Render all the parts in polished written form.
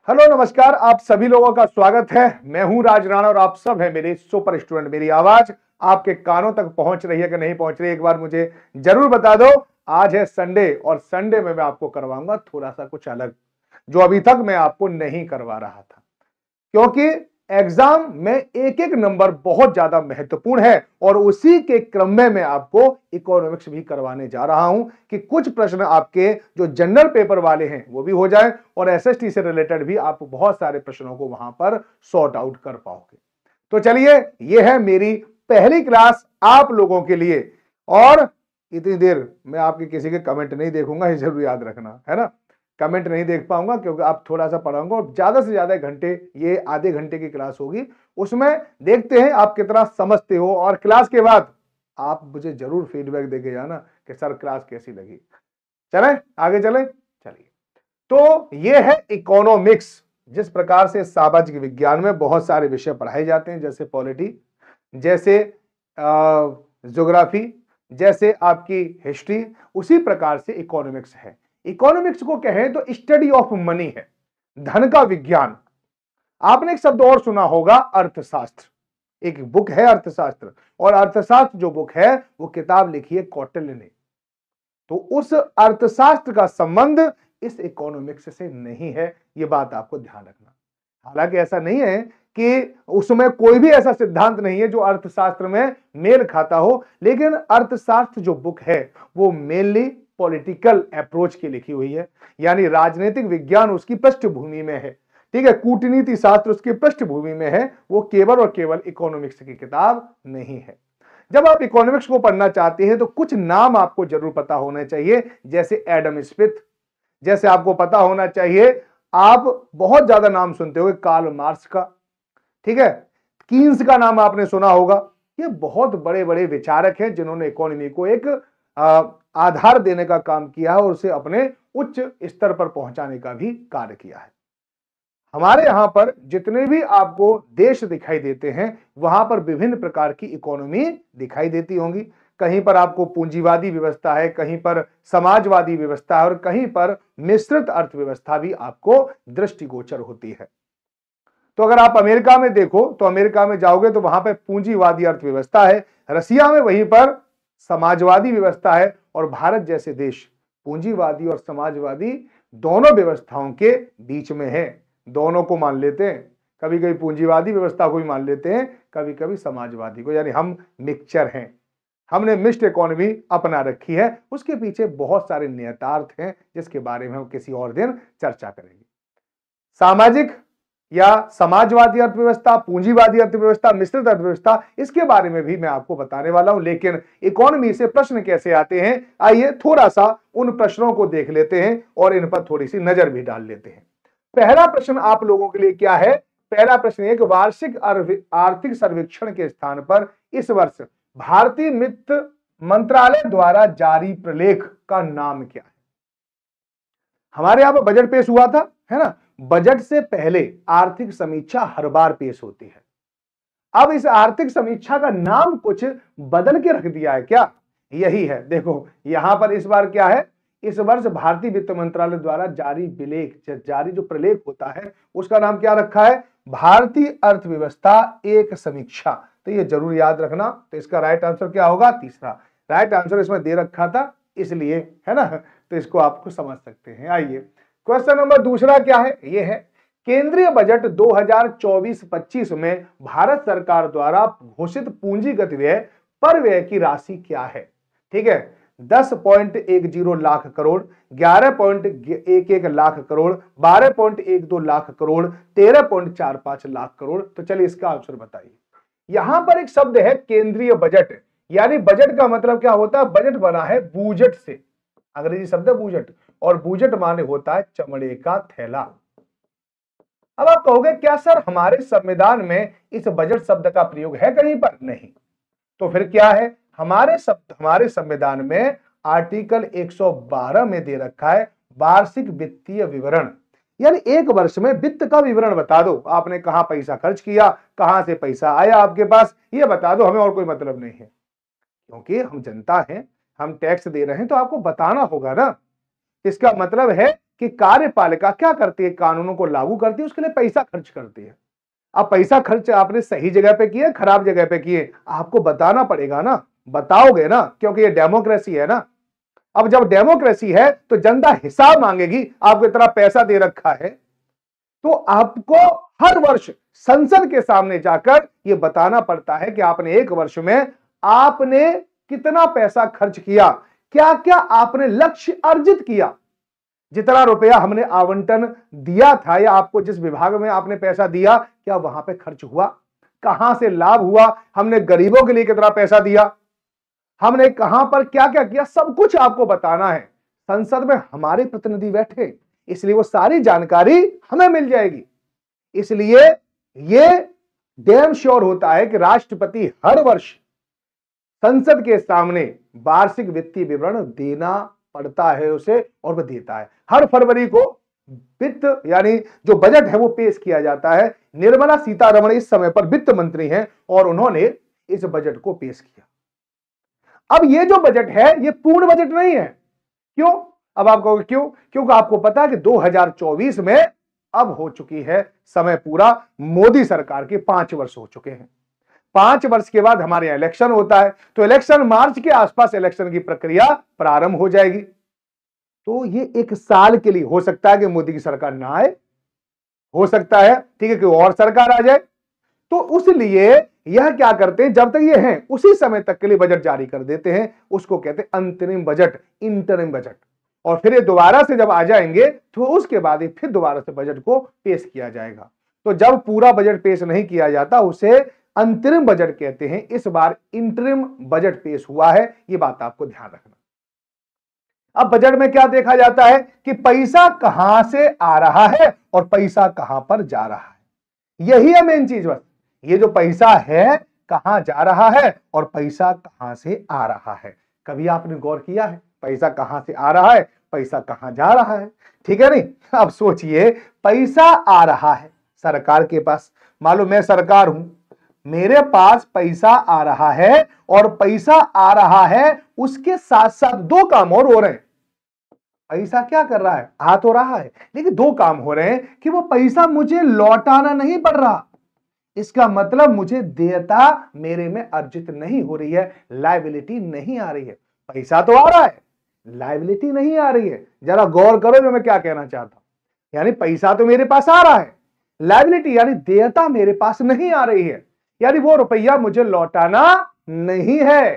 Hello नमस्कार, आप सभी लोगों का स्वागत है। मैं हूं राज राणा और आप सब हैं मेरे सुपर स्टूडेंट। मेरी आवाज आपके कानों तक पहुंच रही है कि नहीं पहुंच रही है, एक बार मुझे जरूर बता दो। आज है संडे और संडे में मैं आपको करवाऊंगा थोड़ा सा कुछ अलग, जो अभी तक मैं आपको नहीं करवा रहा था, क्योंकि एग्जाम में एक एक नंबर बहुत ज्यादा महत्वपूर्ण है और उसी के क्रम में मैं आपको इकोनॉमिक्स भी करवाने जा रहा हूं कि कुछ प्रश्न आपके जो जनरल पेपर वाले हैं वो भी हो जाए और एसएसटी से रिलेटेड भी आप बहुत सारे प्रश्नों को वहां पर सॉर्ट आउट कर पाओगे। तो चलिए, यह है मेरी पहली क्लास आप लोगों के लिए। और इतनी देर मैं आपके किसी के कमेंट नहीं देखूंगा, ये जरूर याद रखना, है ना। कमेंट नहीं देख पाऊंगा क्योंकि आप थोड़ा सा पढ़ाऊंगा और ज्यादा से ज्यादा घंटे, ये आधे घंटे की क्लास होगी, उसमें देखते हैं आप कितना समझते हो। और क्लास के बाद आप मुझे जरूर फीडबैक देके जाना कि सर क्लास कैसी लगी। चलें आगे चलें। चलिए, तो ये है इकोनॉमिक्स। जिस प्रकार से सामाजिक विज्ञान में बहुत सारे विषय पढ़ाए जाते हैं, जैसे पॉलिटी, जैसे ज्योग्राफी, जैसे आपकी हिस्ट्री, उसी प्रकार से इकोनॉमिक्स है। इकोनॉमिक्स को कहें तो स्टडी ऑफ मनी है, धन का विज्ञान। आपने एक शब्द और सुना होगा, अर्थशास्त्र। एक बुक है अर्थशास्त्र, और अर्थशास्त्र जो बुक है वो किताब लिखी है कौटिल्य ने। तो उस अर्थशास्त्र का संबंध इस इकोनॉमिक्स से नहीं है, ये बात आपको ध्यान रखना। हालांकि ऐसा नहीं है कि उसमें कोई भी ऐसा सिद्धांत नहीं है जो अर्थशास्त्र में मेल खाता हो, लेकिन अर्थशास्त्र जो बुक है वो मेनली पॉलिटिकल अप्रोच की लिखी हुई है, यानी राजनीतिक विज्ञान उसकी पृष्ठभूमि में है। ठीक है, कूटनीति शास्त्र उसकी पृष्ठभूमि में है, वो केवल और केवल इकोनॉमिक्स की किताब नहीं है। जब आप इकोनॉमिक्स को पढ़ना चाहते हैं तो कुछ नाम आपको जरूर पता होने चाहिए, जैसे एडम स्मिथ, जैसे आपको पता होना चाहिए, आप बहुत ज्यादा नाम सुनते होंगे कार्ल मार्क्स का, ठीक है, कीन्स का नाम आपने सुना होगा। ये बहुत बड़े बड़े विचारक हैं जिन्होंने इकोनॉमी को एक आधार देने का काम किया है और उसे अपने उच्च स्तर पर पहुंचाने का भी कार्य किया है। हमारे यहां पर जितने भी आपको देश दिखाई देते हैं वहां पर विभिन्न प्रकार की इकोनॉमी दिखाई देती होंगी। कहीं पर आपको पूंजीवादी व्यवस्था है, कहीं पर समाजवादी व्यवस्था है और कहीं पर मिश्रित अर्थव्यवस्था भी आपको दृष्टिगोचर होती है। तो अगर आप अमेरिका में देखो तो अमेरिका में जाओगे तो वहां पर पूंजीवादी अर्थव्यवस्था है, रसिया में वहीं पर समाजवादी व्यवस्था है, और भारत जैसे देश पूंजीवादी और समाजवादी दोनों व्यवस्थाओं के बीच में है। दोनों को मान लेते हैं, कभी कभी पूंजीवादी व्यवस्था को भी मान लेते हैं, कभी कभी समाजवादी को, यानी हम मिक्सचर हैं। हमने मिक्स्ड इकोनॉमी अपना रखी है, उसके पीछे बहुत सारे निहितार्थ हैं जिसके बारे में हम किसी और दिन चर्चा करेंगे। सामाजिक या समाजवादी अर्थव्यवस्था, पूंजीवादी अर्थव्यवस्था, मिश्रित अर्थव्यवस्था, इसके बारे में भी मैं आपको बताने वाला हूं। लेकिन इकोनॉमी से प्रश्न कैसे आते हैं, आइए थोड़ा सा उन प्रश्नों को देख लेते हैं और इन पर थोड़ी सी नजर भी डाल लेते हैं। पहला प्रश्न आप लोगों के लिए क्या है? पहला प्रश्न है कि वार्षिक आर्थिक सर्वेक्षण के स्थान पर इस वर्ष भारतीय वित्त मंत्रालय द्वारा जारी प्रलेख का नाम क्या है? हमारे यहां पर बजट पेश हुआ था, है ना। बजट से पहले आर्थिक समीक्षा हर बार पेश होती है। अब इस आर्थिक समीक्षा का नाम कुछ बदल के रख दिया है क्या? यही है, देखो यहां पर इस बार क्या है, इस वर्ष भारतीय वित्त मंत्रालय द्वारा जारी जो प्रलेख होता है उसका नाम क्या रखा है? भारतीय अर्थव्यवस्था एक समीक्षा। तो ये जरूर याद रखना। तो इसका राइट आंसर क्या होगा? तीसरा राइट आंसर इसमें दे रखा था इसलिए, है ना, तो इसको आपको समझ सकते हैं। आइए क्वेश्चन नंबर दूसरा क्या है, ये है केंद्रीय बजट 2024-25 में भारत सरकार द्वारा घोषित पूंजीगत व्यय पर व्यय की राशि क्या है? ठीक है, 10.10 लाख करोड़, 11.11 लाख करोड़, 12.12 लाख करोड़, 13.45 लाख करोड़। तो चलिए इसका आंसर बताइए। यहां पर एक शब्द है केंद्रीय बजट, यानी बजट का मतलब क्या होता है? बजट बना है बूजट से, अंग्रेजी शब्द है बूजट, और बूजट माने होता है चमड़े का थैला। अब आप कहोगे क्या सर हमारे संविधान में इस बजट शब्द का प्रयोग है कहीं पर? नहीं। तो फिर क्या है? हमारे संविधान में आर्टिकल 112 में दे रखा है वार्षिक वित्तीय विवरण, यानी एक वर्ष में वित्त का विवरण बता दो, आपने कहां पैसा खर्च किया, कहां से पैसा आया आपके पास, ये बता दो, हमें और कोई मतलब नहीं है। क्योंकि हम जनता हैं, हम टैक्स दे रहे हैं तो आपको बताना होगा ना। इसका मतलब है कि कार्यपालिका क्या करती है, कानूनों को लागू करती है, उसके लिए पैसा खर्च करती है। अब पैसा खर्च आपने सही जगह पे किए, खराब जगह पे किए, आपको बताना पड़ेगा ना, बताओगे ना, क्योंकि ये डेमोक्रेसी है ना। अब जब डेमोक्रेसी है तो जनता हिसाब मांगेगी, आपको इतना पैसा दे रखा है, तो आपको हर वर्ष संसद के सामने जाकर यह बताना पड़ता है कि आपने एक वर्ष में आपने कितना पैसा खर्च किया, क्या क्या आपने लक्ष्य अर्जित किया, जितना रुपया हमने आवंटन दिया था या आपको जिस विभाग में आपने पैसा दिया, क्या वहां पे खर्च हुआ, कहां से लाभ हुआ, हमने गरीबों के लिए कितना पैसा दिया, हमने कहां पर क्या क्या किया, सब कुछ आपको बताना है। संसद में हमारे प्रतिनिधि बैठे, इसलिए वो सारी जानकारी हमें मिल जाएगी। इसलिए ये डैम श्योर होता है कि राष्ट्रपति हर वर्ष संसद के सामने वार्षिक वित्तीय विवरण देना पड़ता है उसे, और वह देता है। हर फरवरी को वित्त यानी जो बजट है वो पेश किया जाता है। निर्मला सीतारमण इस समय पर वित्त मंत्री हैं और उन्होंने इस बजट को पेश किया। अब ये जो बजट है ये पूर्ण बजट नहीं है। क्यों? अब आप कहोगे क्यों? क्योंकि आपको पता है कि 2024 में अब हो चुकी है समय पूरा, मोदी सरकार के 5 वर्ष हो चुके हैं। 5 वर्ष के बाद हमारे यहां इलेक्शन होता है, तो इलेक्शन मार्च के आसपास इलेक्शन की प्रक्रिया प्रारंभ हो जाएगी। तो ये 1 साल के लिए हो सकता है कि मोदी की सरकार ना आए, हो सकता है ठीक है कि और सरकार आ जाए। तो उसलिए यह क्या करते हैं, जब तक ये हैं उसी समय तक के लिए बजट जारी कर देते हैं, उसको कहते हैं अंतरिम बजट, इंटरिम बजट। और फिर ये दोबारा से जब आ जाएंगे तो उसके बाद ही फिर दोबारा से बजट को पेश किया जाएगा। तो जब पूरा बजट पेश नहीं किया जाता उसे अंतरिम बजट कहते हैं। इस बार इंटरिम बजट पेश हुआ है, ये बात आपको ध्यान रखना। अब बजट में क्या देखा जाता है कि पैसा कहां से आ रहा है और पैसा कहां पर जा रहा है, यही है मेन चीज। बस ये जो पैसा है कहां जा रहा है और पैसा कहां से आ रहा है, कभी आपने गौर किया है पैसा कहां से आ रहा है, पैसा कहां जा रहा है? ठीक है नहीं? अब सोचिए, पैसा आ रहा है सरकार के पास, मालूम मैं सरकार हूं, मेरे पास पैसा आ रहा है, और पैसा आ रहा है उसके साथ साथ 2 काम और हो रहे हैं। पैसा क्या कर रहा है? आ तो रहा है, लेकिन 2 काम हो रहे हैं कि वो पैसा मुझे लौटाना नहीं पड़ रहा। इसका मतलब मुझे देयता मेरे में अर्जित नहीं हो रही है, लायबिलिटी नहीं आ रही है। पैसा तो आ रहा है, लायबिलिटी नहीं आ रही है। जरा गौर करो जो मैं क्या कहना चाहता हूं। यानी पैसा तो मेरे पास आ रहा है, लायबिलिटी यानी देयता मेरे पास नहीं आ रही है, यानी वो रुपया मुझे लौटाना नहीं है।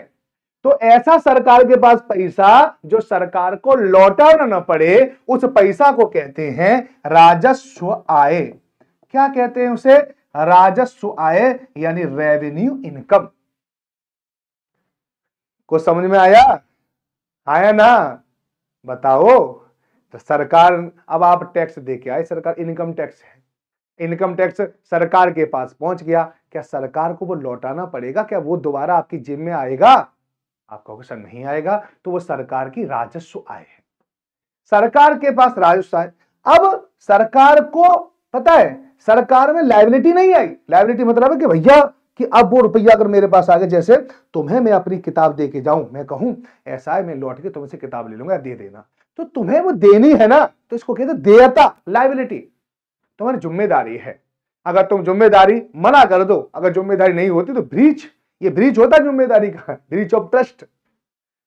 तो ऐसा सरकार के पास पैसा जो सरकार को लौटाना न पड़े, उस पैसा को कहते हैं राजस्व आय। क्या कहते हैं उसे? राजस्व आय, यानी रेवेन्यू इनकम। को समझ में आया? आया ना? बताओ। तो सरकार, अब आप टैक्स दे के आए, सरकार इनकम टैक्स है, इनकम टैक्स सरकार के पास पहुंच गया, क्या सरकार को वो लौटाना पड़ेगा? क्या वो दोबारा आपकी जेब में आएगा? आप कहोगे सर नहीं आएगा। तो वो सरकार की राजस्व आय है, सरकार के पास राजस्व आय। अब सरकार को पता है सरकार में लायबिलिटी नहीं आई। लायबिलिटी मतलब है कि भैया कि अब वो रुपया अगर मेरे पास आ गया, जैसे तुम्हें मैं अपनी किताब दे के जाऊं, मैं कहूं ऐसा है मैं लौट के तुमसे किताब ले लूंगा, दे देना, तो तुम्हें वो देनी है ना, तो इसको कहते हैं देयता, लायबिलिटी। तुम्हारी जिम्मेदारी है। अगर तुम जिम्मेदारी मना कर दो, अगर जिम्मेदारी नहीं होती तो ब्रीच, ये ब्रीच होता है जिम्मेदारी का, ब्रीच ऑफ ट्रस्ट।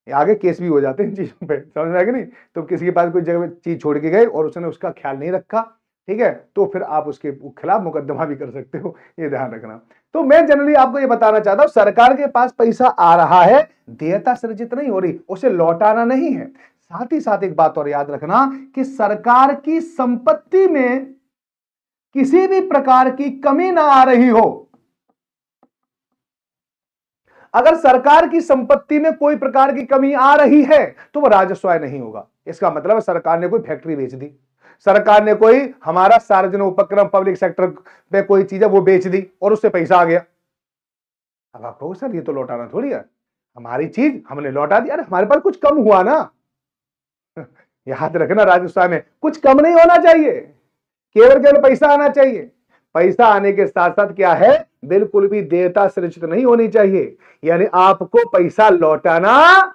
आगे केस भी हो जाते हैं इन चीजों पे, समझ में आएगा नहीं? तो किसी के पास कोई जगह चीज छोड़ के गए और उसने उसका ख्याल नहीं रखा, ठीक है, तो फिर आप उसके खिलाफ मुकदमा भी कर सकते हो, ये ध्यान रखना। तो मैं जनरली आपको ये बताना चाहता हूं, सरकार के पास पैसा आ रहा है, देयता सृजित नहीं हो रही, उसे लौटाना नहीं है। साथ ही साथ एक बात और याद रखना कि सरकार की संपत्ति में किसी भी प्रकार की कमी ना आ रही हो। अगर सरकार की संपत्ति में कोई प्रकार की कमी आ रही है तो वह राजस्व आय नहीं होगा। इसका मतलब है सरकार ने कोई फैक्ट्री बेच दी, सरकार ने कोई हमारा सार्वजनिक उपक्रम पब्लिक सेक्टर पे कोई चीज है वो बेच दी और उससे पैसा आ गया। अब आप कहोगे सर ये तो लौटाना थोड़ी है, हमारी चीज हमने लौटा दी। अरे हमारे पास कुछ कम हुआ ना, याद रखना राजस्व में कुछ कम नहीं होना चाहिए, केवल पैसा आना चाहिए। पैसा आने के साथ साथ क्या है, बिल्कुल भी देयता सृजित नहीं होनी चाहिए, यानी आपको पैसा लौटाना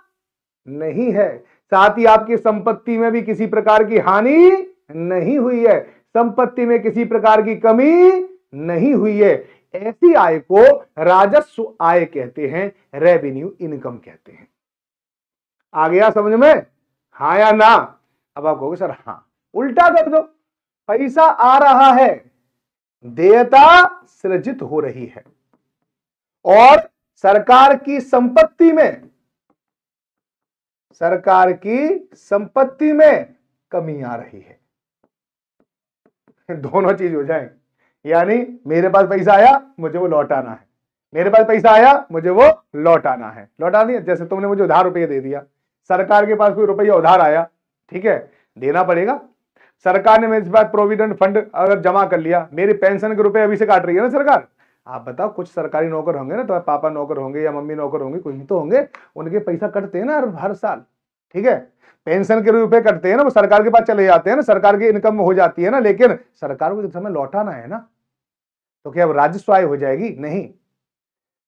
नहीं है। साथ ही आपकी संपत्ति में भी किसी प्रकार की हानि नहीं हुई है, संपत्ति में किसी प्रकार की कमी नहीं हुई है। ऐसी आय को राजस्व आय कहते हैं, रेवेन्यू इनकम कहते हैं। आ गया समझ में? हाँ या ना? अब आप कहोगे सर हाँ। उल्टा कर दो, पैसा आ रहा है, देयता सृजित हो रही है और सरकार की संपत्ति में कमी आ रही है। दोनों चीज हो जाए, यानी मेरे पास पैसा आया, मुझे वो लौटाना है, मेरे पास पैसा आया, मुझे वो लौटाना है। लौटा दिया, जैसे तुमने मुझे उधार रुपये दे दिया, सरकार के पास कोई रुपया उधार आया, ठीक है, देना पड़ेगा। सरकार ने मेरे पास प्रोविडेंट फंड अगर जमा कर लिया, मेरे पेंशन के रुपए अभी से काट रही है ना सरकार। आप बताओ, कुछ सरकारी नौकर होंगे ना, तो पापा नौकर होंगे या मम्मी नौकर होंगे, कोई तो होंगे, उनके पैसा कटते हैं ना हर साल, ठीक है, पेंशन के रुपए कटते हैं ना, वो सरकार के पास चले जाते हैं ना, सरकार की इनकम हो जाती है ना, लेकिन सरकार को समय लौटाना है ना, तो क्या अब राजस्व आय हो जाएगी? नहीं।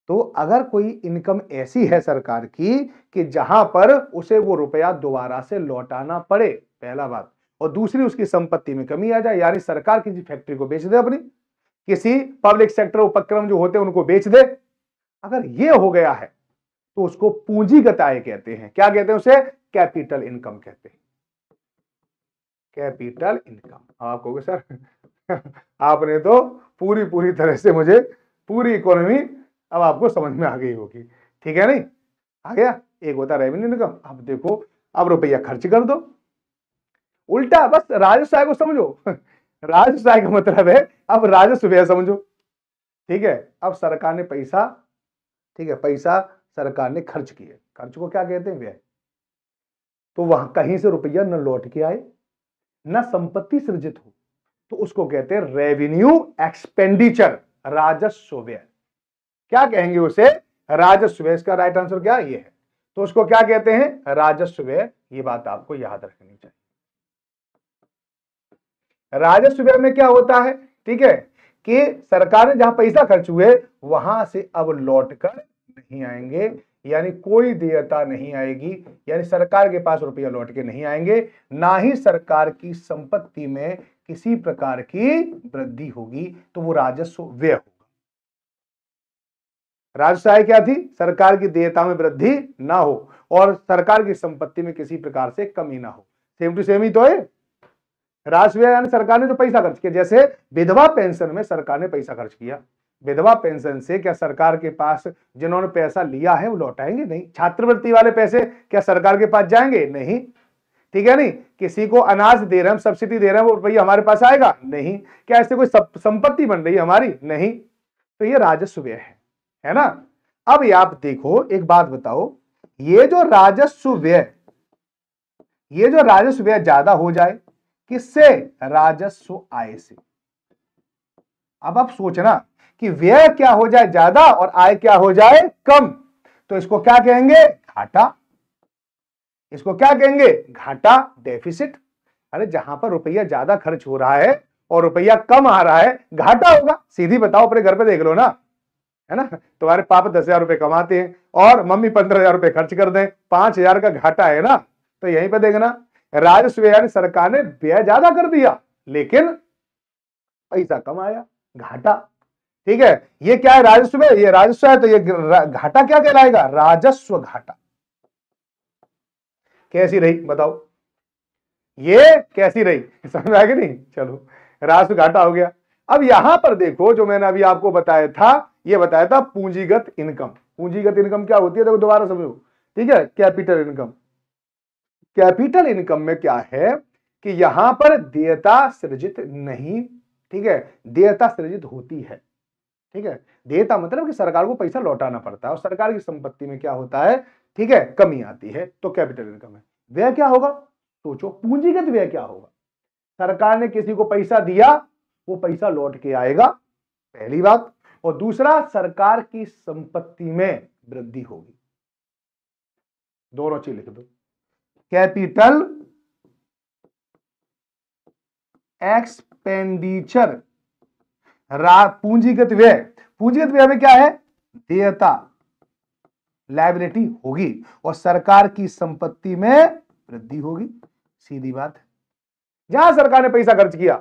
तो अगर कोई इनकम ऐसी है सरकार की कि जहां पर उसे वो रुपया दोबारा से लौटाना पड़े, पहला बात, और दूसरी उसकी संपत्ति में कमी आ जाए, यानी सरकार किसी फैक्ट्री को बेच दे, अपनी किसी पब्लिक सेक्टर उपक्रम जो होते हैं उनको बेच दे, अगर ये हो गया है तो उसको पूंजीगत आय कहते हैं। क्या कहते हैं उसे? कैपिटल इनकम कहते हैं, कैपिटल इनकम। आप कहोगे सर आपने तो पूरी तरह से मुझे पूरी इकोनॉमी अब आपको समझ में आ गई होगी, ठीक है नहीं? आ गया। एक होता है रेवेन्यू इनकम। अब देखो, अब रुपया खर्च कर दो, उल्टा बस राजस्व आय को समझो राजस्व आय का मतलब है अब राजस्व व्यय समझो, ठीक है। अब सरकार ने पैसा, ठीक है, पैसा सरकार ने खर्च किए, खर्च को क्या कहते हैं? व्यय। तो वहां कहीं से रुपया न लौट के आए, न संपत्ति सृजित हो, तो उसको कहते हैं रेवेन्यू एक्सपेंडिचर, राजस्व व्यय। क्या कहेंगे उसे? राजस्व व्यय। इसका राइट आंसर क्या ये है, तो उसको क्या कहते हैं? राजस्व व्यय। ये बात आपको याद रखनी चाहिए। राजस्व व्यय में क्या होता है, ठीक है, कि सरकार ने जहां पैसा खर्च हुए वहां से अब लौटकर नहीं आएंगे, यानी कोई देयता नहीं आएगी, यानी सरकार के पास रुपया लौट के नहीं आएंगे, ना ही सरकार की संपत्ति में किसी प्रकार की वृद्धि होगी, तो वो राजस्व व्यय होगा। राजस्व आय क्या थी? सरकार की देयता में वृद्धि ना हो और सरकार की संपत्ति में किसी प्रकार से कमी ना हो। सेम टू सेम ही तो है। राजस्व व्यय यानी सरकार ने जो पैसा खर्च किया, जैसे विधवा पेंशन में सरकार ने पैसा खर्च किया, विधवा पेंशन से क्या सरकार के पास जिन्होंने पैसा लिया है वो लौटाएंगे? नहीं। छात्रवृत्ति वाले पैसे क्या सरकार के पास जाएंगे? नहीं, ठीक है नहीं। किसी को अनाज दे रहे हैं, सब्सिडी दे रहे हैं, वो रुपया हमारे पास आएगा? नहीं। क्या ऐसे कोई संपत्ति बन रही है हमारी? नहीं। तो ये राजस्व व्यय है ना। अब ये आप देखो, एक बात बताओ, ये जो राजस्व व्यय ज्यादा हो जाए, किससे? राजस्व आय से। अब आप सोचना कि व्यय क्या हो जाए? ज्यादा, और आय क्या हो जाए? कम, तो इसको क्या कहेंगे? घाटा। इसको क्या कहेंगे? घाटा, डेफिसिट। अरे जहां पर रुपया ज्यादा खर्च हो रहा है और रुपया कम आ रहा है, घाटा होगा। सीधी बताओ, अपने घर पे देख लो ना, है ना, तुम्हारे पापा 10,000 रुपए कमाते हैं और मम्मी 15,000 रुपए खर्च कर दें, 5,000 का घाटा है ना। तो यहीं पे देखना, राजस्व यानी सरकार ने व्यय ज्यादा कर दिया लेकिन पैसा कम आया, घाटा, ठीक है। ये क्या है? राजस्व है, ये राजस्व है, तो ये घाटा क्या कहलाएगा? राजस्व घाटा। कैसी रही बताओ, ये कैसी रही? समझ में आ गई नहीं? चलो, राजस्व घाटा हो गया। अब यहां पर देखो, जो मैंने अभी आपको बताया था, ये बताया था पूंजीगत इनकम। पूंजीगत इनकम क्या होती है? देखो दोबारा समझो, ठीक है। कैपिटल इनकम, कैपिटल इनकम में क्या है कि यहां पर देयता सृजित नहीं, ठीक है, देयता सृजित होती है, ठीक है। देयता मतलब कि सरकार को पैसा लौटाना पड़ता है और सरकार की संपत्ति में क्या होता है, ठीक है, कमी आती है, तो कैपिटल इनकम है। व्यय क्या होगा? सोचो, पूंजीगत व्यय क्या होगा? सरकार ने किसी को पैसा दिया, वो पैसा लौट के आएगा, पहली बात, और दूसरा सरकार की संपत्ति में वृद्धि होगी। दोनों चीज लिख दो, कैपिटल एक्सपेंडिचर, पूंजीगत व्यय। पूंजीगत व्यय में क्या है? देयता, लायबिलिटी होगी और सरकार की संपत्ति में वृद्धि होगी, सीधी बात है। जहां सरकार ने पैसा खर्च किया,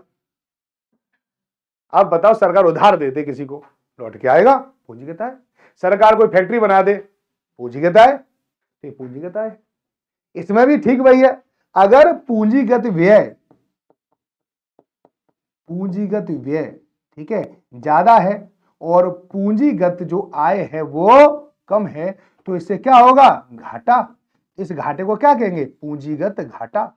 अब बताओ सरकार उधार दे दे किसी को, लौट के आएगा, पूंजीगत आय। सरकार कोई फैक्ट्री बना दे, पूंजीगत आय, तो पूंजीगत आय। इसमें भी ठीक वही है, अगर पूंजीगत व्यय ठीक है ज्यादा है और पूंजीगत जो आय है वो कम है, तो इससे क्या होगा, घाटा। इस घाटे को क्या कहेंगे, पूंजीगत घाटा।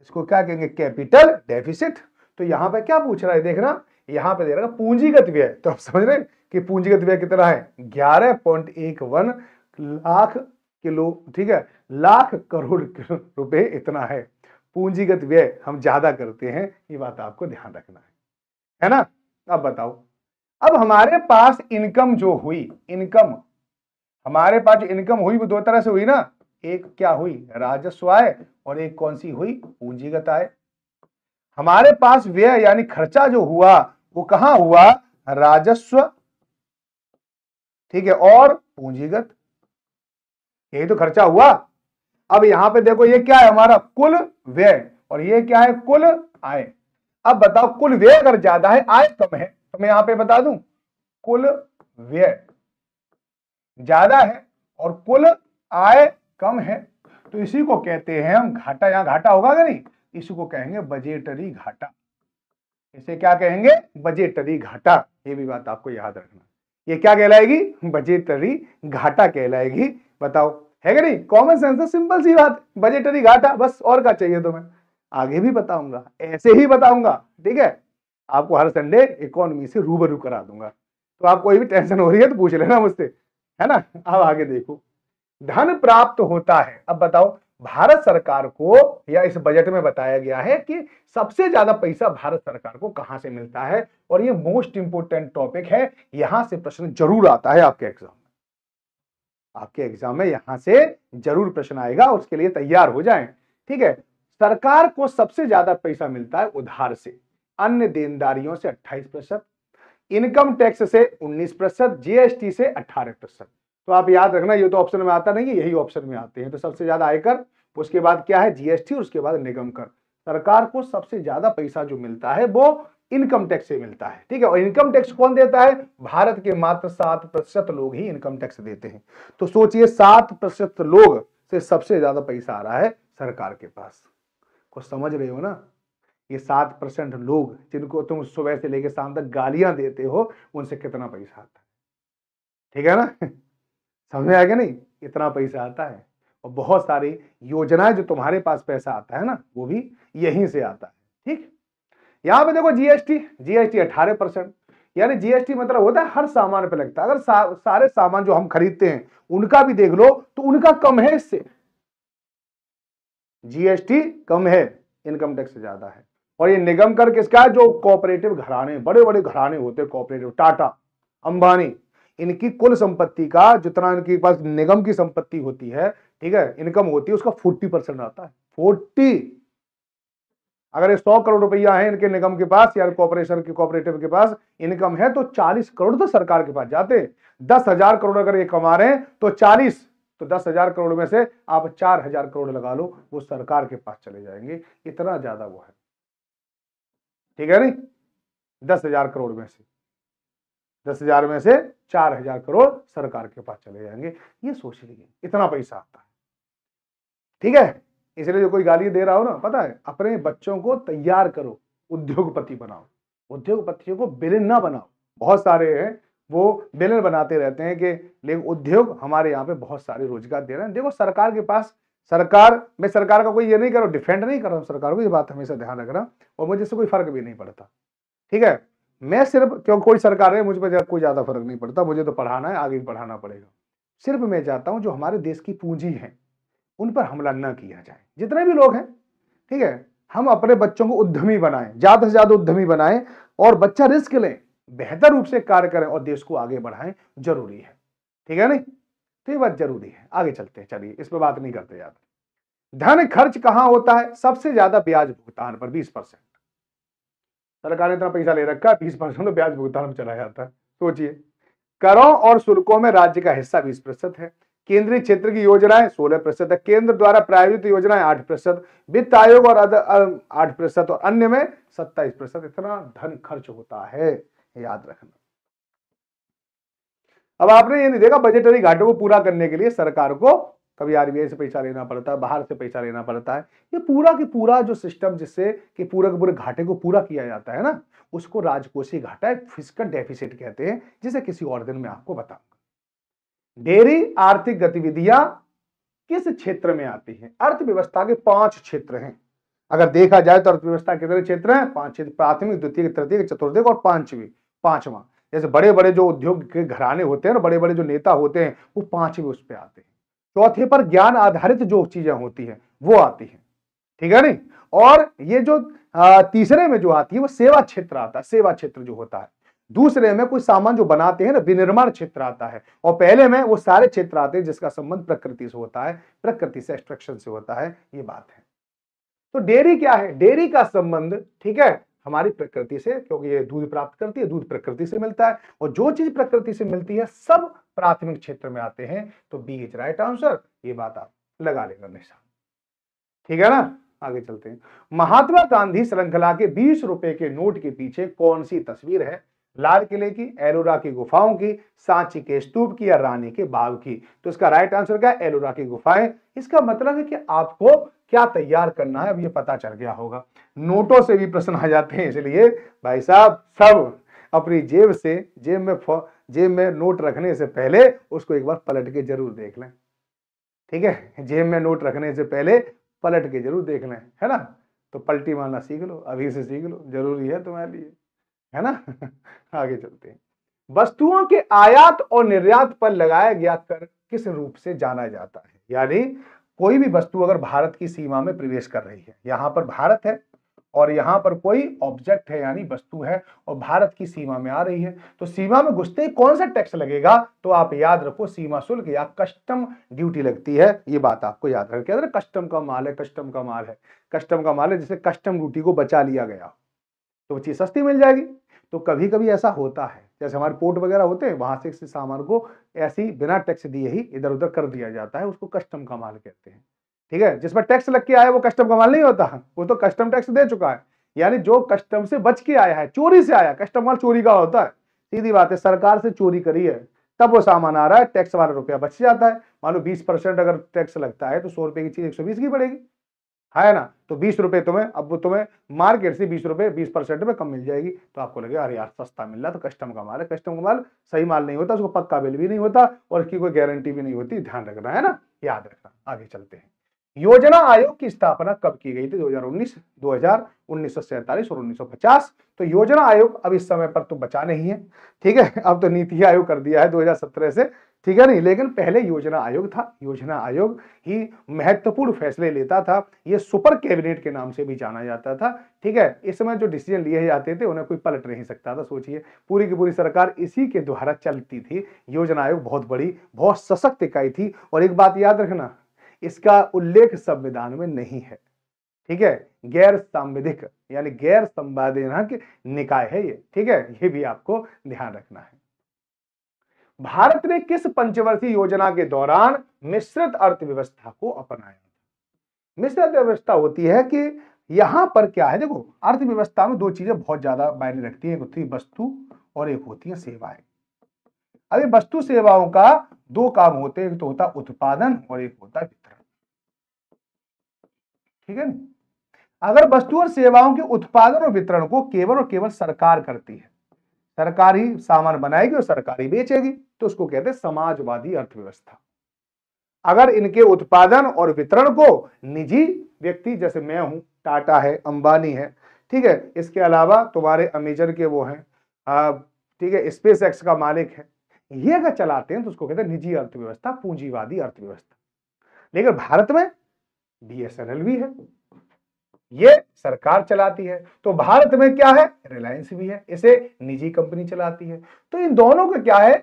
इसको क्या कहेंगे, कैपिटल डेफिसिट। तो यहां पे क्या पूछ रहा है, देखना यहां पे दे रहा है पूंजीगत व्यय, तो आप समझ रहे हैं कि पूंजीगत व्यय कितना है, 11.11 लाख किलो, ठीक है, लाख करोड़ रुपए इतना है। पूंजीगत व्यय हम ज्यादा करते हैं, ये बात आपको ध्यान रखना है ना। अब बताओ, अब हमारे पास इनकम जो हुई, इनकम हमारे पास जो इनकम हुई वो दो तरह से हुई ना, एक क्या हुई, राजस्व आय, और एक कौन सी हुई, पूंजीगत आय। हमारे पास व्यय यानी खर्चा जो हुआ वो कहां हुआ, राजस्व, ठीक है, और पूंजीगत, यही तो खर्चा हुआ। अब यहां पे देखो ये क्या है, हमारा कुल व्यय, और ये क्या है, कुल आय। अब बताओ कुल व्यय अगर ज्यादा है, आय कम है, तो मैं यहां पे बता दूं, कुल व्यय ज्यादा है और कुल आय कम है, तो इसी को कहते हैं हम घाटा। यहां घाटा होगा कि नहीं, इसी को कहेंगे बजेटरी घाटा। इसे क्या कहेंगे, बजेटरी घाटा। ये भी बात आपको याद रखना, ये क्या कहलाएगी, बजेटरी घाटा कहलाएगी। बताओ है कि नहीं, कॉमन सेंस है, सिंपल सी बात, बजेटरी घाटा, बस। और क्या चाहिए तुम्हें, आगे भी बताऊंगा, ऐसे ही बताऊंगा, ठीक है। आपको हर संडे इकोनॉमी से रूबरू करा दूंगा, तो आप कोई भी टेंशन हो रही है तो पूछ लेना मुझसे, है ना। अब आगे देखो, धन प्राप्त होता है। अब बताओ भारत सरकार को, या इस बजट में बताया गया है कि सबसे ज्यादा पैसा भारत सरकार को कहां से मिलता है, और ये मोस्ट इंपोर्टेंट टॉपिक है, यहां से प्रश्न जरूर आता है आपके एग्जाम में। आपके एग्जाम में यहां से जरूर प्रश्न आएगा, उसके लिए तैयार हो जाएं, ठीक है। सरकार को सबसे ज्यादा पैसा मिलता है उधार से, अन्य देनदारियों से 28%, इनकम टैक्स से 19%, जीएसटी से 18%। तो आप याद रखना, ये तो ऑप्शन में आता नहीं है, यही ऑप्शन में आते हैं। तो सबसे ज्यादा आयकर, उसके बाद क्या है, जीएसटी, उसके बाद निगम कर। सरकार को सबसे ज्यादा पैसा जो मिलता है वो इनकम टैक्स से मिलता है, ठीक है। और इनकम टैक्स कौन देता है, भारत के मात्र 7% लोग ही इनकम टैक्स देते हैं। तो सोचिए 7% लोग से सबसे ज्यादा पैसा आ रहा है सरकार के पास। कुछ समझ रहे हो ना, ये 7% लोग जिनको तुम सुबह से लेकर शाम तक गालियां देते हो, उनसे कितना पैसा आता है, ठीक है ना। समझ आएगा नहीं, इतना पैसा आता है। और बहुत सारी योजनाएं जो तुम्हारे पास पैसा आता है ना, वो भी यहीं से आता है, ठीक। यहां पे देखो जीएसटी, जीएसटी 18%, यानी जीएसटी मतलब होता है हर सामान पे लगता है। अगर सारे सामान जो हम खरीदते हैं उनका भी देख लो तो उनका कम है, इससे जीएसटी कम है, इनकम टैक्स ज्यादा है। और ये निगम कर किसका है, जो कोऑपरेटिव घराने, बड़े बड़े घराने होते हैं कोऑपरेटिव, टाटा, अंबानी, इनकी कुल संपत्ति का जितना इनके पास निगम की संपत्ति होती है, ठीक है, इनकम होती है, उसका 40% आता है, 40। अगर 100 करोड़ रुपया है इनके निगम के पास या कॉर्पोरेशन के कोऑपरेटिव के पास इनकम है, तो 40 करोड़ तो सरकार के पास जाते। 10,000 करोड़ अगर ये कमा रहे हैं तो 40, तो 10,000 करोड़ में से आप 4,000 करोड़ लगा लो, वो सरकार के पास चले जाएंगे, इतना ज्यादा वो है, ठीक है नहीं। 10,000 करोड़ में से 10,000 में से 4,000 करोड़ सरकार के पास चले जाएंगे, ये सोच लीजिए इतना पैसा आता है, ठीक है। इसलिए जो कोई गाली दे रहा हो ना, पता है, अपने बच्चों को तैयार करो, उद्योगपति बनाओ, उद्योगपतियों को विलेन ना बनाओ। बहुत सारे हैं वो विलेन बनाते रहते हैं कि लेकिन उद्योग हमारे यहाँ पे बहुत सारे रोजगार दे रहे हैं। देखो सरकार के पास, सरकार, मैं सरकार का कोई ये नहीं कर रहा हूं, डिफेंड नहीं कर रहा हूं सरकार को, ये बात हमेशा ध्यान रखना, और मुझे इससे कोई फर्क भी नहीं पड़ता, ठीक है। मैं सिर्फ, क्यों कोई सरकार है मुझ पर कोई ज्यादा फर्क नहीं पड़ता, मुझे तो पढ़ाना है, आगे भी पढ़ाना पड़ेगा। सिर्फ मैं चाहता हूं जो हमारे देश की पूंजी है उन पर हमला न किया जाए, जितने भी लोग हैं, ठीक है। हम अपने बच्चों को उद्यमी बनाएं, ज्यादा से ज्यादा उद्यमी बनाएं, और बच्चा रिस्क लें, बेहतर रूप से कार्य करें और देश को आगे बढ़ाएं, जरूरी है, ठीक है नहीं। तो ये बात जरूरी है। आगे चलते हैं, चलिए इस पर बात नहीं करते यार। धन खर्च कहां होता है, सबसे ज्यादा ब्याज भुगतान पर, 20%। सरकार ने इतना पैसा ले रखा है, 20% तो ब्याज भुगतान में चला जाता है। सोचिए, करों और शुल्कों में राज्य का हिस्सा 20% है, केंद्रीय क्षेत्र की योजनाएं 16% है, केंद्र द्वारा प्रायोजित योजनाएं 8%, वित्त आयोग और 8% और अन्य में 27%। इतना धन खर्च होता है, याद रखना। अब आपने ये नहीं देखा बजटरी घाटों को पूरा करने के लिए सरकार को कभी आरबीआई से पैसा लेना पड़ता है, बाहर से पैसा लेना पड़ता है। ये पूरा की पूरा जो सिस्टम जिससे कि पूरे के पूरे घाटे को पूरा किया जाता है ना, उसको राजकोषीय घाटा, फिस्कल डेफिसिट कहते हैं, जिसे किसी और दिन में आपको बताऊंगा। डेयरी आर्थिक गतिविधियां किस क्षेत्र में आती हैं? अर्थव्यवस्था के 5 क्षेत्र हैं। अगर देखा जाए तो अर्थव्यवस्था कितने क्षेत्र हैं? 5 क्षेत्र, प्राथमिक, द्वितीय, तृतीय, चतुर्थक और पांचवा। जैसे बड़े बड़े जो उद्योग के घराने होते हैं ना, बड़े बड़े जो नेता होते हैं, वो 5वें उस पे आते हैं। चौथे पर ज्ञान आधारित जो चीजें होती हैं वो आती हैं, ठीक है नहीं। और ये जो तीसरे में जो आती है वो सेवा क्षेत्र आता है, सेवा क्षेत्र जो होता है। दूसरे में कोई सामान जो बनाते हैं ना, विनिर्माण क्षेत्र आता है। और पहले में वो सारे क्षेत्र आते हैं जिसका संबंध प्रकृति से होता है, प्रकृति से, एक्सट्रैक्शन से होता है। ये बात है। तो डेयरी क्या है? डेयरी का संबंध, ठीक है, हमारी प्रकृति से, क्योंकि ये दूध प्राप्त करती है, दूध प्रकृति से मिलता है, और जो चीज प्रकृति से मिलती है सब प्राथमिक क्षेत्र में आते हैं। तो बी इज राइट आंसर। ये बात आप लगा लेना निशान, ठीक है ना। आगे चलते हैं। महात्मा गांधी श्रृंखला के 20 रुपए के नोट के पीछे कौन सी तस्वीर है? लाल किले की, एलोरा की गुफाओं की, सांची के स्तूप की या रानी के बाग की? तो इसका राइट आंसर क्या है? एलोरा की गुफाएं। इसका मतलब है कि आपको क्या तैयार करना है अब ये पता चल गया होगा। नोटों से भी प्रश्न आ जाते हैं, इसलिए भाई साहब सब अपनी जेब में नोट रखने से पहले उसको एक बार पलट के जरूर देख लें, ठीक है। जेब में नोट रखने से पहले पलट के जरूर देख लें, है ना। तो पलटी मारना सीख लो, अभी से सीख लो, जरूरी है तुम्हारे लिए, है ना। आगे चलते हैं। वस्तुओं के आयात और निर्यात पर लगाया गया कर किस रूप से जाना जाता है? यानी कोई भी वस्तु अगर भारत की सीमा में प्रवेश कर रही है, यहां पर भारत है और यहां पर कोई ऑब्जेक्ट है यानी वस्तु है और भारत की सीमा में आ रही है, तो सीमा में घुसते ही कौन सा टैक्स लगेगा? तो आप याद रखो, सीमा शुल्क या कस्टम ड्यूटी लगती है। ये बात आपको याद रखिए। कस्टम का माल है, कस्टम का माल है, कस्टम का माल है, जिसे कस्टम ड्यूटी को बचा लिया गया तो वो चीज सस्ती मिल जाएगी। तो कभी कभी ऐसा होता है, जैसे हमारे पोर्ट वगैरह होते हैं, वहां से सामान को ऐसी बिना टैक्स दिए ही इधर उधर कर दिया जाता है, उसको कस्टम का माल कहते हैं, ठीक है। जिसमें टैक्स लग के आया वो कस्टम का माल नहीं होता, वो तो कस्टम टैक्स दे चुका है। यानी जो कस्टम से बच के आया है, चोरी से आया, कस्टम माल चोरी का होता है, सीधी बात है। सरकार से चोरी करी है तब वो सामान आ रहा है, टैक्स वाला रुपया बच जाता है। मान लो 20% अगर टैक्स लगता है तो 100 रुपए की चीज 120 की पड़ेगी, है ना। तो 20 रुपए तुम्हें, अब वो तुम्हें मार्केट से 20 रुपए 20% में कम मिल जाएगी, तो आपको लगेगा अरे यार सस्ता मिल रहा है, तो कस्टम का माल है। कस्टम का माल सही माल नहीं होता, उसको पक्का बिल भी नहीं होता और इसकी कोई गारंटी भी नहीं होती, ध्यान रखना, है ना, याद रखना। आगे चलते हैं। योजना आयोग की स्थापना कब की गई थी? 2019, 2000, 1947 और 1950। तो योजना आयोग अब इस समय पर तो बचा नहीं है, ठीक है। अब तो नीति आयोग कर दिया है 2017 से, ठीक है नहीं। लेकिन पहले योजना आयोग था। योजना आयोग ही महत्वपूर्ण फैसले लेता था। ये सुपर कैबिनेट के नाम से भी जाना जाता था, ठीक है। इस समय जो डिसीजन लिए जाते थे उन्हें कोई पलट नहीं सकता था। सोचिए, पूरी की पूरी सरकार इसी के द्वारा चलती थी। योजना आयोग बहुत बड़ी, बहुत सशक्त इकाई थी। और एक बात याद रखना, इसका उल्लेख संविधान में नहीं है, ठीक है। गैर सांविधिक यानी गैर संवैधानिक निकाय है ये, ठीक है। ये भी आपको ध्यान रखना है। भारत ने किस पंचवर्षीय योजना के दौरान मिश्रित अर्थव्यवस्था को अपनाया? मिश्रित अर्थव्यवस्था होती है कि यहां पर क्या है, देखो अर्थव्यवस्था में दो चीजें बहुत ज्यादा मायने रखती हैं, एक होती है वस्तु और एक होती है सेवाएं। अभी वस्तु सेवाओं का दो काम होते हैं, एक तो होता है उत्पादन और एक होता है वितरण, ठीक है ना। अगर वस्तु और सेवाओं के उत्पादन और वितरण को केवल और केवल सरकार करती है, सरकार ही सामान बनाएगी और सरकार ही बेचेगी, तो उसको कहते हैं समाजवादी अर्थव्यवस्था। अगर इनके उत्पादन और वितरण को निजी व्यक्ति, जैसे मैं हूं, टाटा है, अंबानी है, ठीक है, इसके अलावा तुम्हारे अमेजन के वो हैं, ठीक है, स्पेस एक्स का मालिक है, ये अगर चलाते हैं तो उसको कहते हैं निजी अर्थव्यवस्था, पूंजीवादी अर्थव्यवस्था। लेकिन भारत में बीएसएनएल भी है, ये सरकार चलाती है। तो भारत में क्या है, रिलायंस भी है, इसे निजी कंपनी चलाती है। तो इन दोनों का क्या है,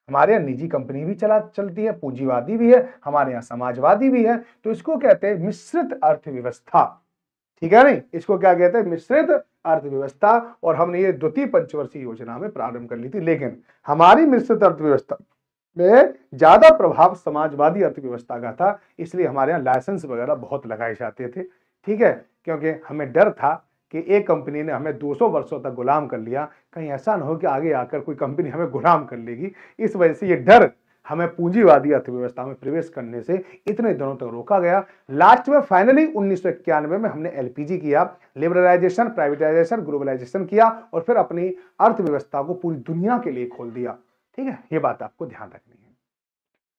हमारे यहाँ निजी कंपनी भी चलती है, पूंजीवादी भी है, हमारे यहाँ समाजवादी भी है। तो इसको कहते हैं मिश्रित अर्थव्यवस्था, ठीक है नहीं। इसको क्या कहते हैं, मिश्रित अर्थव्यवस्था। और हमने ये द्वितीय पंचवर्षीय योजना में प्रारंभ कर ली थी। लेकिन हमारी मिश्रित अर्थव्यवस्था में ज्यादा प्रभाव समाजवादी अर्थव्यवस्था का था, इसलिए हमारे यहाँ लाइसेंस वगैरह बहुत लगाए जाते थे। ठीक है, क्योंकि हमें डर था कि एक कंपनी ने हमें 200 वर्षों तक गुलाम कर लिया, कहीं ऐसा ना हो कि आगे आकर कोई कंपनी हमें गुलाम कर लेगी। इस वजह से ये डर हमें पूंजीवादी अर्थव्यवस्था में प्रवेश करने से इतने दिनों तक रोका गया। लास्ट में फाइनली 1991 में हमने एलपीजी किया, लिबरलाइजेशन, प्राइवेटाइजेशन, ग्लोबलाइजेशन किया और फिर अपनी अर्थव्यवस्था को पूरी दुनिया के लिए खोल दिया। ठीक है, ये बात आपको ध्यान रखनी है।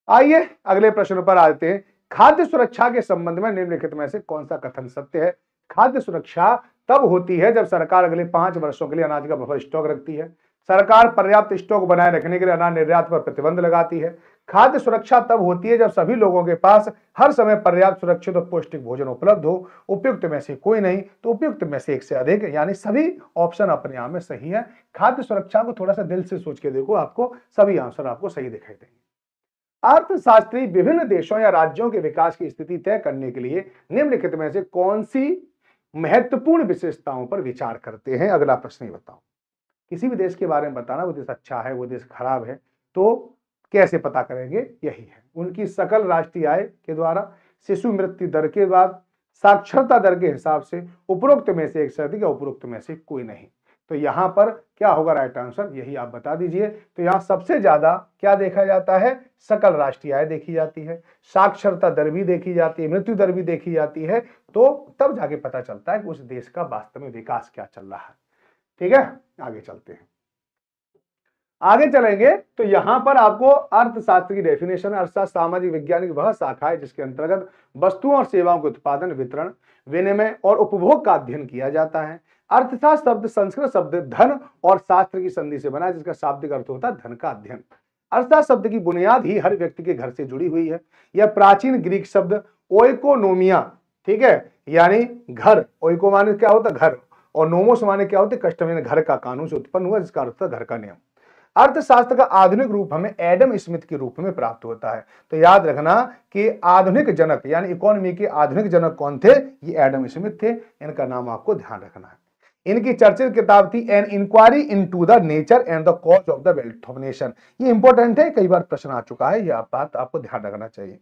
आइए अगले प्रश्न पर आते हैं। खाद्य सुरक्षा के संबंध में निम्नलिखित में से कौन सा कथन सत्य है? खाद्य सुरक्षा तब होती है जब सरकार अगले 5 वर्षों के लिए अनाज का बफर स्टॉक रखती है। सरकार पर्याप्त स्टॉक बनाए रखने के लिए अनाज निर्यात पर प्रतिबंध लगाती है। खाद्य सुरक्षा तब होती है जब सभी लोगों के पास हर समय पर्याप्त, सुरक्षित और पौष्टिक भोजन उपलब्ध हो। उपयुक्त में से कोई नहीं तो उपयुक्त में से एक से अधिक, यानी सभी ऑप्शन अपने आप में सही है। खाद्य सुरक्षा को थोड़ा सा दिल से सोच के देखो, आपको सभी आंसर आपको सही दिखाई देंगे। अर्थशास्त्री विभिन्न देशों या राज्यों के विकास की स्थिति तय करने के लिए निम्नलिखित में से कौन सी महत्वपूर्ण विशेषताओं पर विचार करते हैं? अगला प्रश्न बताओ। किसी भी देश के बारे में बताना, वो देश अच्छा है, वो देश खराब है, तो कैसे पता करेंगे? यही है, उनकी सकल राष्ट्रीय आय के द्वारा, शिशु मृत्यु दर के बाद, साक्षरता दर के हिसाब से, उपरोक्त में से एक से अधिक या उपरोक्त में से कोई नहीं। तो यहां पर क्या होगा राइट आंसर, यही आप बता दीजिए। तो यहां सबसे ज्यादा क्या देखा जाता है? सकल राष्ट्रीय आय देखी जाती है, साक्षरता दर भी देखी जाती है, मृत्यु दर भी देखी जाती है। तो तब जाके पता चलता है कि उस देश का वास्तव में विकास क्या चल रहा है। ठीक है, आगे चलते हैं। आगे चलेंगे तो यहां पर आपको अर्थशास्त्र की डेफिनेशन, अर्थशास्त्र सामाजिक विज्ञान की वह शाखा है जिसके अंतर्गत वस्तुओं और सेवाओं के उत्पादन, वितरण, विनिमय और उपभोग का अध्ययन किया जाता है। अर्थशास्त्र शब्द संस्कृत शब्द धन और शास्त्र की संधि से बना है, जिसका शाब्दिक अर्थ होता है धन का अध्ययन। अर्थशास्त्र शब्द की बुनियाद ही हर व्यक्ति के घर से जुड़ी हुई है। यह प्राचीन ग्रीक शब्द ओइकोनोमिया, ठीक है, यानी घर, ओइको माने क्या होता है? घर, और नोमोस माने क्या होते? कस्टम, यानी घर का कानून से उत्पन्न हुआ, जिसका अर्थ घर का नियम। अर्थशास्त्र का आधुनिक रूप हमें एडम स्मिथ के रूप में प्राप्त होता है। तो याद रखना कि आधुनिक जनक यानी इकोनॉमी के आधुनिक जनक कौन थे? ये एडम स्मिथ थे। इनका नाम आपको ध्यान रखना है। इनकी चर्चित किताब थी an inquiry into the nature and the cause of the wealth of nation. ये इंपॉर्टेंट है, कई बार प्रश्न आ चुका है, यह बात आपको ध्यान रखना चाहिए।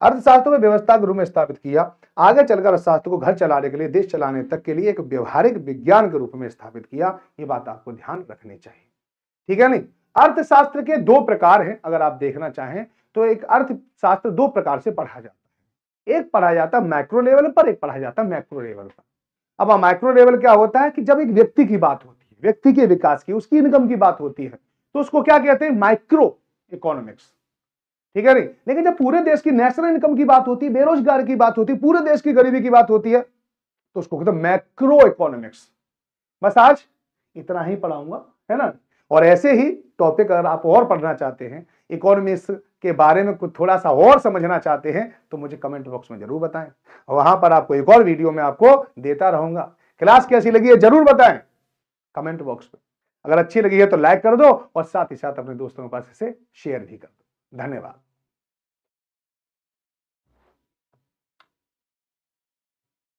अर्थशास्त्र को व्यवस्था के रूप में स्थापित किया, आगे चलकर अर्थशास्त्र को घर चलाने के लिए, देश चलाने तक के लिए एक व्यवहारिक विज्ञान के रूप में स्थापित किया। ये बात आपको ध्यान रखनी चाहिए। ठीक है नहीं? अर्थशास्त्र के दो प्रकार हैं, अगर आप देखना चाहें तो एक अर्थशास्त्र दो प्रकार से पढ़ा जाता है। एक पढ़ा जाता है मैक्रो लेवल पर, एक पढ़ा जाता है मैक्रो लेवल पर। अब माइक्रो लेवल क्या होता है कि जब एक व्यक्ति की बात होती है, व्यक्ति के विकास की, उसकी इनकम की बात होती है, तो उसको क्या कहते हैं? Micro economics. ठीक है नहीं? लेकिन जब पूरे देश की नेशनल इनकम की बात होती है, बेरोजगार की बात होती है, पूरे देश की गरीबी की बात होती है, तो उसको कहते हैं मैक्रो इकोनॉमिक्स। बस आज इतना ही पढ़ाऊंगा, है ना? और ऐसे ही टॉपिक अगर आप और पढ़ना चाहते हैं, इकोनॉमिक्स के बारे में कुछ थोड़ा सा और समझना चाहते हैं, तो मुझे कमेंट बॉक्स में जरूर बताएं। वहां पर आपको एक और वीडियो में आपको देता रहूंगा। क्लास कैसी लगी है जरूर बताएं कमेंट बॉक्स में। अगर अच्छी लगी है तो लाइक कर दो और साथ ही साथ अपने दोस्तों के पास इसे शेयर भी कर दो। धन्यवाद।